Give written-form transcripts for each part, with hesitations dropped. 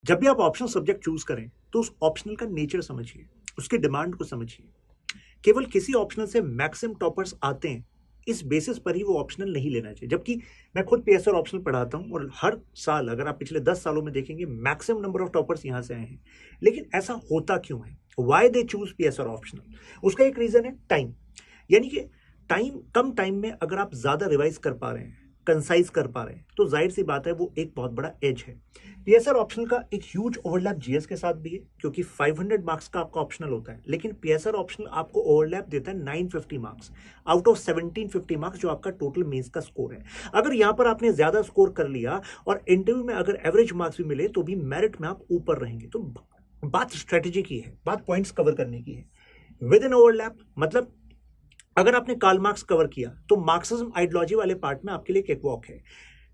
जब भी आप ऑप्शनल सब्जेक्ट चूज करें तो उस ऑप्शनल का नेचर समझिए, उसकी डिमांड को समझिए। केवल किसी ऑप्शनल से मैक्सिमम टॉपर्स आते हैं, इस बेसिस पर ही वो ऑप्शनल नहीं लेना चाहिए। जबकि मैं खुद पीएसआर ऑप्शनल पढ़ाता हूं और हर साल अगर आप पिछले 10 सालों में देखेंगे मैक्सिमम नंबर ऑफ टॉपर्स यहां से आए हैं। लेकिन ऐसा होता क्यों है? Why they choose PSR optional? उसका एक रीजन है टाइम। यानी कि कम टाइम में अगर आप ज्यादा रिवाइज कर पा रहे हैं, कंसाइज कर पा रहे हैं, तो जाहिर सी बात है वो एक बहुत बड़ा एज है। पीएसआर ऑप्शनल का एक ह्यूज ओवरलैप जीएस के साथ भी है, क्योंकि 500 मार्क्स का आपका ऑप्शनल होता है, लेकिन पीएसआर ऑप्शनल आपको ओवरलैप देता है 950 मार्क्स आउट ऑफ 1750 मार्क्स, जो आपका टोटल मेंस का स्कोर है। अगर यहां पर आपने ज्यादा स्कोर कर लिया और इंटरव्यू में अगर एवरेज मार्क्स भी मिले तो भी मेरिट में आप ऊपर रहेंगे। तो बात स्ट्रेटेजी की है, बात पॉइंट्स कवर करने की है। विद इन ओवरलैप मतलब अगर आपने कार्ल मार्क्स कवर किया तो मार्क्सिज्म आइडियोलॉजी वाले पार्ट में आपके लिए केक वॉक है।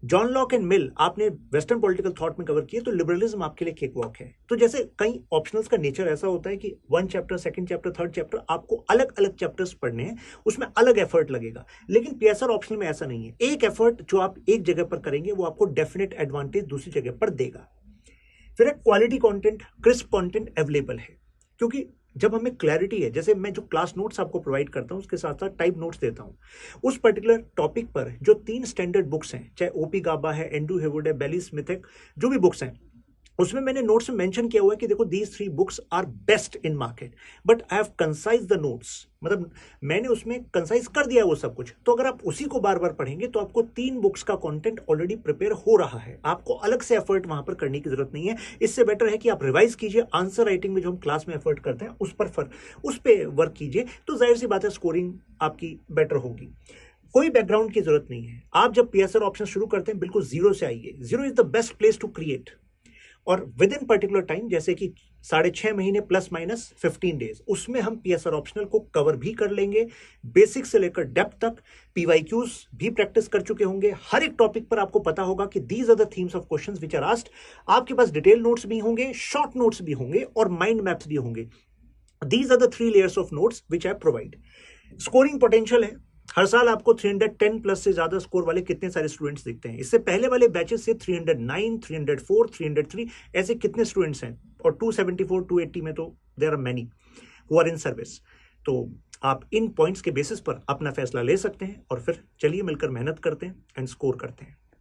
जॉन लॉक एंड मिल आपने वेस्टर्न पॉलिटिकल थॉट में कवर किए तो लिबरलिज्म आपके लिए केक वॉक है। तो जैसे कई ऑप्शनल्स का नेचर ऐसा होता है कि 1 chapter, 2nd chapter, 3rd chapter आपको अलग अलग चैप्टर्स पढ़ने हैं, उसमें अलग एफर्ट लगेगा। लेकिन पीएसआर ऑप्शनल में ऐसा नहीं है। एक एफर्ट जो आप एक जगह पर करेंगे वो आपको डेफिनेट एडवांटेज दूसरी जगह पर देगा। फिर एक quality content, crisp content available है, क्योंकि जब हमें क्लैरिटी है, जैसे मैं जो क्लास नोट्स आपको प्रोवाइड करता हूं उसके साथ साथ टाइप नोट्स देता हूं उस पर्टिकुलर टॉपिक पर, जो 3 स्टैंडर्ड बुक्स हैं, चाहे ओपी गाबा है, एंड्रू हेवुड है, बेली स्मिथ है, जो भी बुक्स हैं, उसमें मैंने नोट्स में मेंशन किया हुआ है कि देखो these 3 books are best in market, but I have concise the notes. मतलब मैंने उसमें कंसाइज कर दिया वो सब कुछ। तो अगर आप उसी को बार बार पढ़ेंगे तो आपको 3 बुक्स का कंटेंट ऑलरेडी प्रिपेयर हो रहा है, आपको अलग से एफर्ट वहां पर करने की जरूरत नहीं है। इससे बेटर है कि आप रिवाइज कीजिए, आंसर राइटिंग में जो हम क्लास में एफर्ट करते हैं उस पर वर्क कीजिए, तो जाहिर सी बात है स्कोरिंग आपकी बेटर होगी। कोई बैकग्राउंड की जरूरत नहीं है। आप जब पीएसआर ऑप्शन शुरू करते हैं बिल्कुल जीरो से आइए। Zero is the best place to create, और विद इन पर्टिकुलर टाइम, जैसे कि 6.5 महीने प्लस माइनस 15 डेज, उसमें हम पीएसआर ऑप्शनल को कवर भी कर लेंगे, बेसिक से लेकर डेप्थ तक। पीवाईक्यूज भी प्रैक्टिस कर चुके होंगे, हर एक टॉपिक पर आपको पता होगा कि these are the themes of questions which are asked. आपके पास डिटेल नोट्स भी होंगे, शॉर्ट नोट्स भी होंगे और माइंड मैप्स भी होंगे। These are the 3 layers of notes which I provide. Scoring potential है, हर साल आपको 310 प्लस से ज्यादा स्कोर वाले कितने सारे स्टूडेंट्स दिखते हैं। इससे पहले वाले बैचेस से 309, 304, 303 ऐसे कितने स्टूडेंट्स हैं, और 274, 280 में तो there are many who are in service. तो आप इन पॉइंट्स के बेसिस पर अपना फैसला ले सकते हैं और फिर चलिए मिलकर मेहनत करते हैं एंड स्कोर करते हैं।